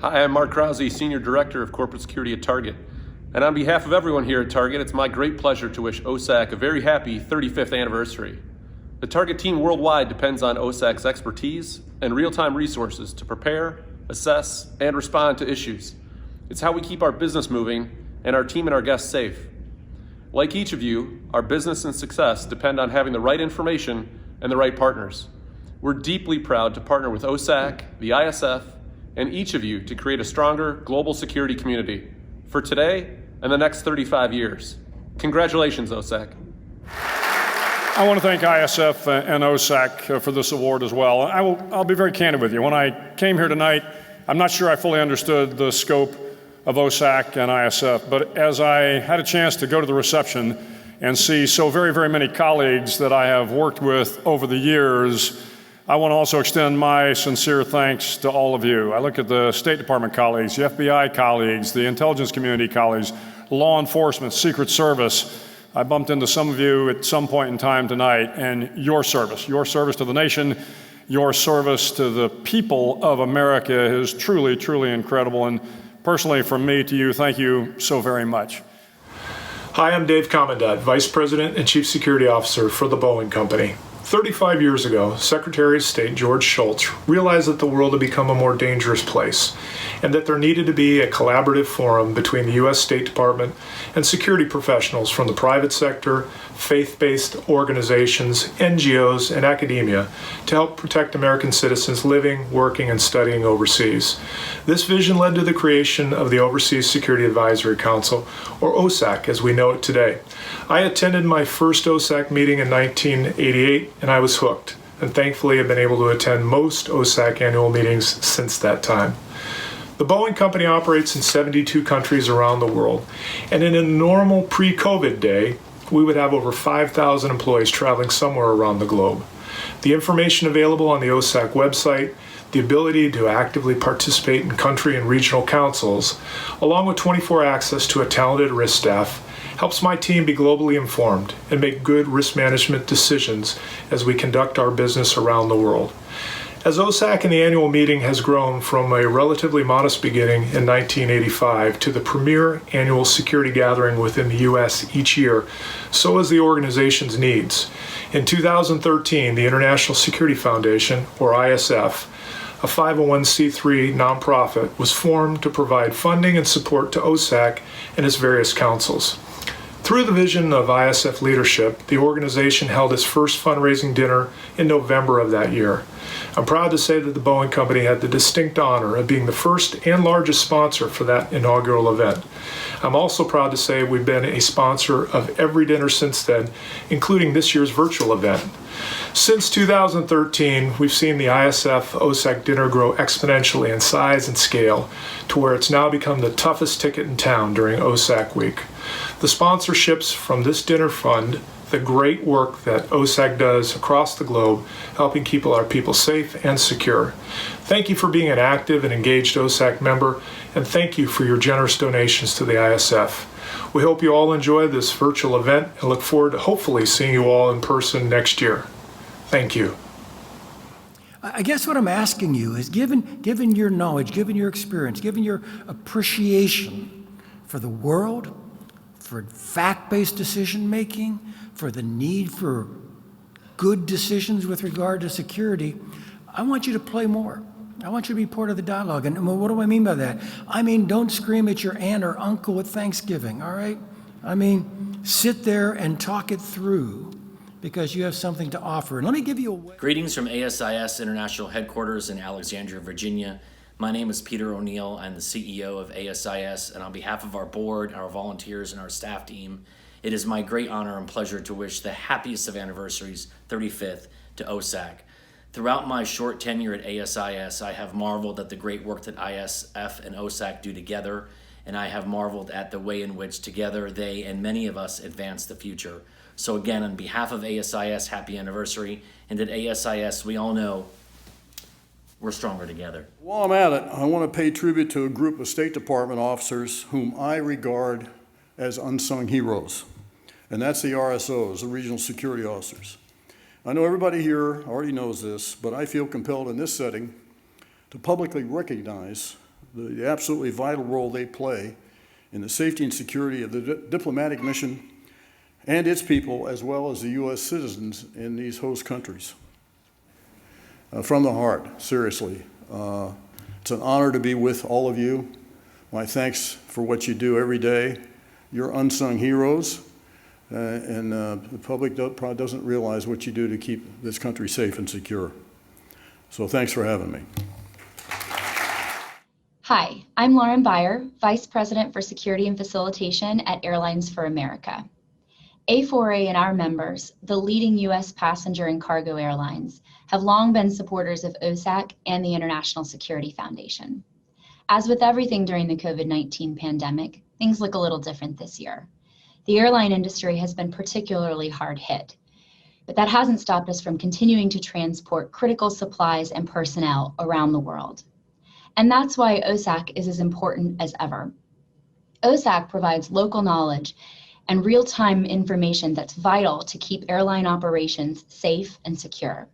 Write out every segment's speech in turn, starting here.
Hi, I'm Mark Krause, Senior Director of Corporate Security at Target. And on behalf of everyone here at Target, it's my great pleasure to wish OSAC a very happy 35th anniversary. The Target team worldwide depends on OSAC's expertise and real-time resources to prepare, assess, and respond to issues. It's how we keep our business moving and our team and our guests safe. Like each of you, our business and success depend on having the right information and the right partners. We're deeply proud to partner with OSAC, the ISF, and each of you to create a stronger global security community for today and the next 35 years. Congratulations, OSAC. I want to thank ISF and OSAC for this award as well. I'll be very candid with you. When I came here tonight, I'm not sure I fully understood the scope of OSAC and ISF, but as I had a chance to go to the reception and see so very, very many colleagues that I have worked with over the years, I want to also extend my sincere thanks to all of you. I look at the State Department colleagues, the FBI colleagues, the intelligence community colleagues, law enforcement, Secret Service. I bumped into some of you at some point in time tonight, and your service to the nation, your service to the people of America is truly, truly incredible. And personally, from me to you, thank you so very much. Hi, I'm Dave Commandant, Vice President and Chief Security Officer for the Boeing Company. 35 years ago, Secretary of State George Shultz realized that the world had become a more dangerous place and that there needed to be a collaborative forum between the U.S. State Department and security professionals from the private sector, faith-based organizations, NGOs, and academia to help protect American citizens living, working, and studying overseas. This vision led to the creation of the Overseas Security Advisory Council, or OSAC as we know it today. I attended my first OSAC meeting in 1988, and I was hooked, and thankfully have been able to attend most OSAC annual meetings since that time. The Boeing Company operates in 72 countries around the world, and in a normal pre-COVID day, we would have over 5,000 employees traveling somewhere around the globe. The information available on the OSAC website, the ability to actively participate in country and regional councils, along with 24 access to a talented risk staff, helps my team be globally informed and make good risk management decisions as we conduct our business around the world. As OSAC in the annual meeting has grown from a relatively modest beginning in 1985 to the premier annual security gathering within the U.S. each year, so has the organization's needs. In 2013, the International Security Foundation, or ISF, a 501c3 nonprofit, was formed to provide funding and support to OSAC and its various councils. Through the vision of ISF leadership, the organization held its first fundraising dinner in November of that year. I'm proud to say that the Boeing Company had the distinct honor of being the first and largest sponsor for that inaugural event. I'm also proud to say we've been a sponsor of every dinner since then, including this year's virtual event. Since 2013, we've seen the ISF OSAC dinner grow exponentially in size and scale to where it's now become the toughest ticket in town during OSAC week. The sponsorships from this dinner fund the great work that OSAC does across the globe, helping keep our people safe and secure. Thank you for being an active and engaged OSAC member, and thank you for your generous donations to the ISF. We hope you all enjoy this virtual event and look forward to hopefully seeing you all in person next year. Thank you. I guess what I'm asking you is, given your knowledge, given your experience, given your appreciation for the world, for fact-based decision-making, for the need for good decisions with regard to security, I want you to play more. I want you to be part of the dialogue. And what do I mean by that? I mean, don't scream at your aunt or uncle at Thanksgiving, all right? I mean, sit there and talk it through because you have something to offer. And let me give you a... Greetings from ASIS International Headquarters in Alexandria, Virginia. My name is Peter O'Neill. I'm the CEO of ASIS, and on behalf of our board, our volunteers, and our staff team, it is my great honor and pleasure to wish the happiest of anniversaries, 35th, to OSAC. Throughout my short tenure at ASIS, I have marveled at the great work that ISF and OSAC do together, and I have marveled at the way in which together they and many of us advance the future. So again, on behalf of ASIS, happy anniversary, and at ASIS, we all know we're stronger together. While I'm at it, I want to pay tribute to a group of State Department officers whom I regard as unsung heroes, and that's the RSOs, the Regional Security Officers. I know everybody here already knows this, but I feel compelled in this setting to publicly recognize the absolutely vital role they play in the safety and security of the diplomatic mission and its people, as well as the U.S. citizens in these host countries. From the heart, seriously. It's an honor to be with all of you. My thanks for what you do every day. You're unsung heroes, and the public probably doesn't realize what you do to keep this country safe and secure. So thanks for having me. Hi, I'm Lauren Byer, Vice President for Security and Facilitation at Airlines for America. A4A and our members, the leading U.S. passenger and cargo airlines, have long been supporters of OSAC and the International Security Foundation. As with everything during the COVID-19 pandemic, things look a little different this year. The airline industry has been particularly hard hit, but that hasn't stopped us from continuing to transport critical supplies and personnel around the world. And that's why OSAC is as important as ever. OSAC provides local knowledge and real-time information that's vital to keep airline operations safe and secure.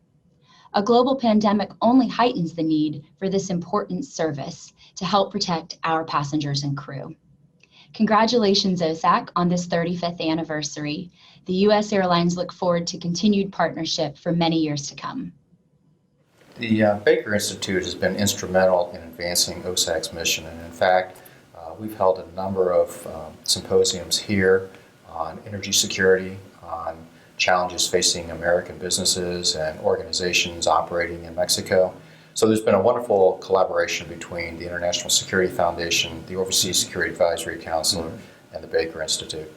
A global pandemic only heightens the need for this important service to help protect our passengers and crew. Congratulations, OSAC, on this 35th anniversary. The U.S. airlines look forward to continued partnership for many years to come. The Baker Institute has been instrumental in advancing OSAC's mission, and in fact, we've held a number of symposiums here on energy security, on challenges facing American businesses and organizations operating in Mexico. So there's been a wonderful collaboration between the International Security Foundation, the Overseas Security Advisory Council, and the Baker Institute.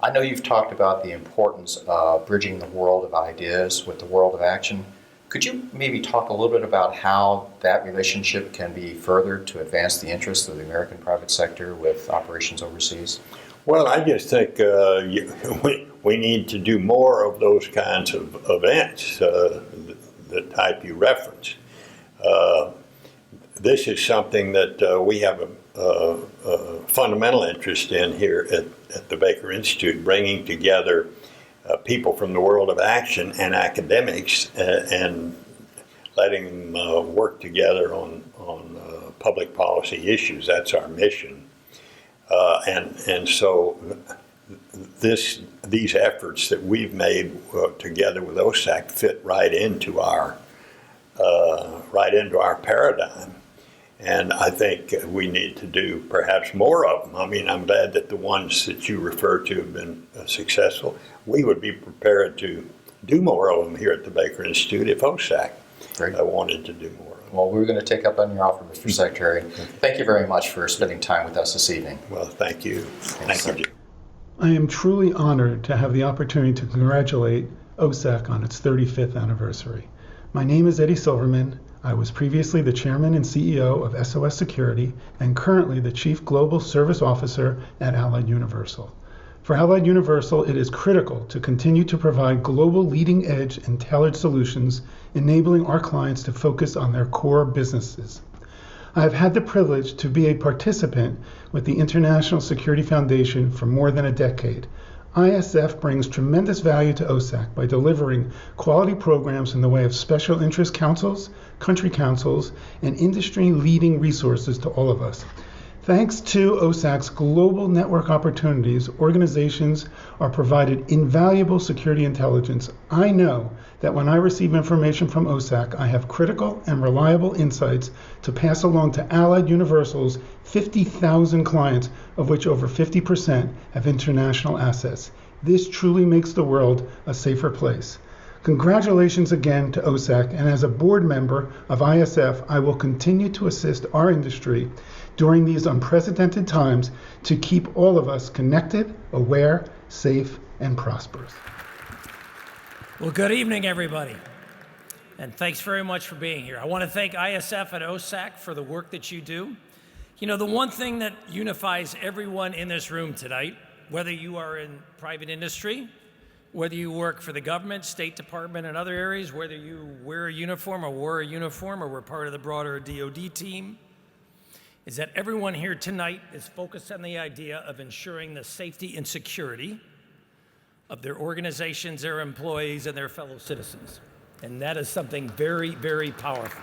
I know you've talked about the importance of bridging the world of ideas with the world of action. Could you maybe talk a little bit about how that relationship can be furthered to advance the interests of the American private sector with operations overseas? Well, I just think we need to do more of those kinds of events, the type you referenced. This is something that we have a fundamental interest in here at the Baker Institute, bringing together people from the world of action and academics and letting them work together on public policy issues. That's our mission. And so these efforts that we've made together with OSAC fit right into our paradigm. And I think we need to do perhaps more of them. I mean, I'm glad that the ones that you refer to have been successful. We would be prepared to do more of them here at the Baker Institute if OSAC wanted to do more. Well, we're going to take up on your offer, Mr. Secretary. Thank you very much for spending time with us this evening. Well, thank you. Thank you, Jim. I am truly honored to have the opportunity to congratulate OSAC on its 35th anniversary. My name is Eddie Silverman. I was previously the chairman and CEO of SOS Security and currently the Chief Global Service Officer at Allied Universal. For Allied Universal, it is critical to continue to provide global leading-edge and tailored solutions, enabling our clients to focus on their core businesses. I have had the privilege to be a participant with the International Security Foundation for more than a decade. ISF brings tremendous value to OSAC by delivering quality programs in the way of special interest councils, country councils, and industry-leading resources to all of us. Thanks to OSAC's global network opportunities, organizations are provided invaluable security intelligence. I know that when I receive information from OSAC, I have critical and reliable insights to pass along to Allied Universal's 50,000 clients, of which over 50% have international assets. This truly makes the world a safer place. Congratulations again to OSAC, and as a board member of ISF, I will continue to assist our industry during these unprecedented times to keep all of us connected, aware, safe, and prosperous. Well, good evening, everybody, and thanks very much for being here. I want to thank ISF and OSAC for the work that you do. You know, the one thing that unifies everyone in this room tonight, whether you are in private industry, whether you work for the government, State Department, and other areas, whether you wear a uniform or wore a uniform or were part of the broader DoD team, is that everyone here tonight is focused on the idea of ensuring the safety and security of their organizations, their employees, and their fellow citizens. And that is something very, very powerful.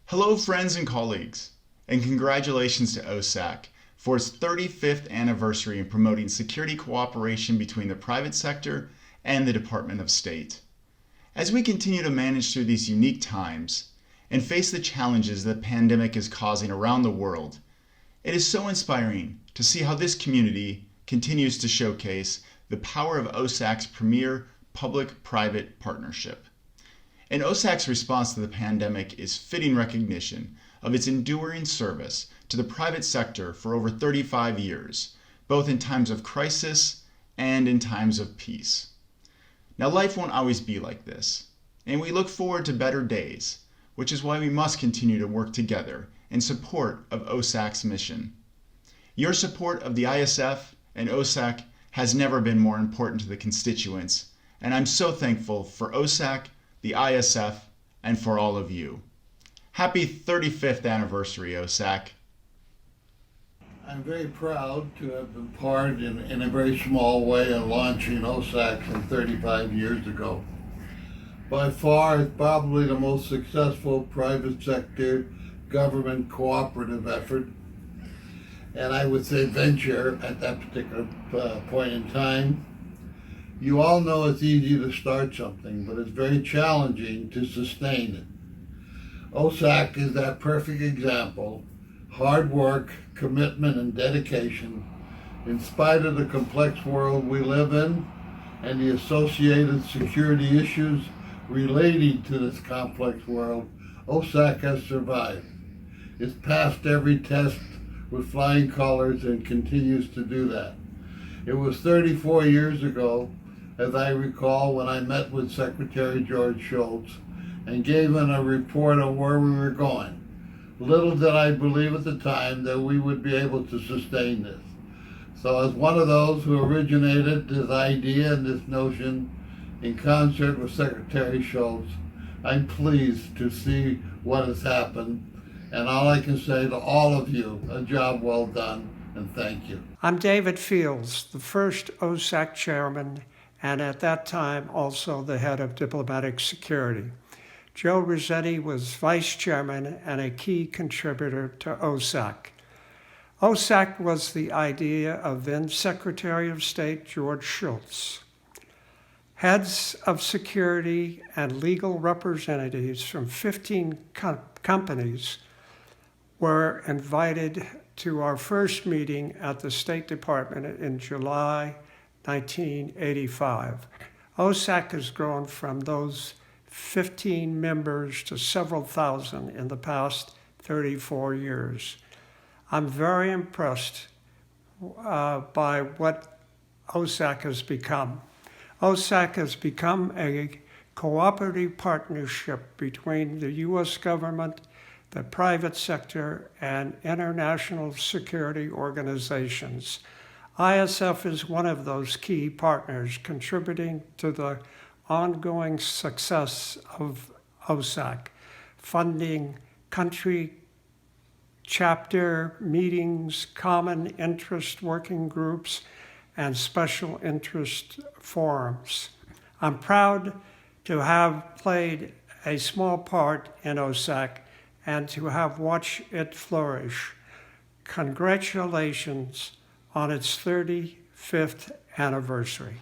Hello, friends and colleagues. and congratulations to OSAC for its 35th anniversary in promoting security cooperation between the private sector and the Department of State. As we continue to manage through these unique times and face the challenges the pandemic is causing around the world, it is so inspiring to see how this community continues to showcase the power of OSAC's premier public-private partnership. And OSAC's response to the pandemic is fitting recognition of its enduring service to the private sector for over 35 years, both in times of crisis and in times of peace. Now, life won't always be like this, and we look forward to better days, which is why we must continue to work together in support of OSAC's mission. Your support of the ISF and OSAC has never been more important to the constituents, and I'm so thankful for OSAC, the ISF, and for all of you. Happy 35th anniversary, OSAC. I'm very proud to have been part in a very small way in launching OSAC some 35 years ago. By far, it's probably the most successful private sector government cooperative effort, and I would say venture at that particular point in time. You all know it's easy to start something, but it's very challenging to sustain it. OSAC is that perfect example. Hard work, commitment, and dedication, in spite of the complex world we live in and the associated security issues relating to this complex world, OSAC has survived. It's passed every test with flying colors and continues to do that. It was 34 years ago, as I recall, when I met with Secretary George Shultz and gave him a report on where we were going. Little did I believe at the time that we would be able to sustain this. So as one of those who originated this idea and this notion in concert with Secretary Shultz, I'm pleased to see what has happened. And all I can say to all of you, a job well done, and thank you. I'm David Fields, the first OSAC chairman, and at that time also the head of diplomatic security. Joe Rossetti was vice chairman and a key contributor to OSAC. OSAC was the idea of then Secretary of State George Shultz. Heads of security and legal representatives from 15 companies were invited to our first meeting at the State Department in July 1985. OSAC has grown from those 15 members to several thousand in the past 34 years. I'm very impressed by what OSAC has become. OSAC has become a cooperative partnership between the U.S. government, the private sector, and international security organizations. ISF is one of those key partners contributing to the ongoing success of OSAC, funding country chapter meetings, common interest working groups, and special interest forums. I'm proud to have played a small part in OSAC and to have watched it flourish. Congratulations on its 35th anniversary.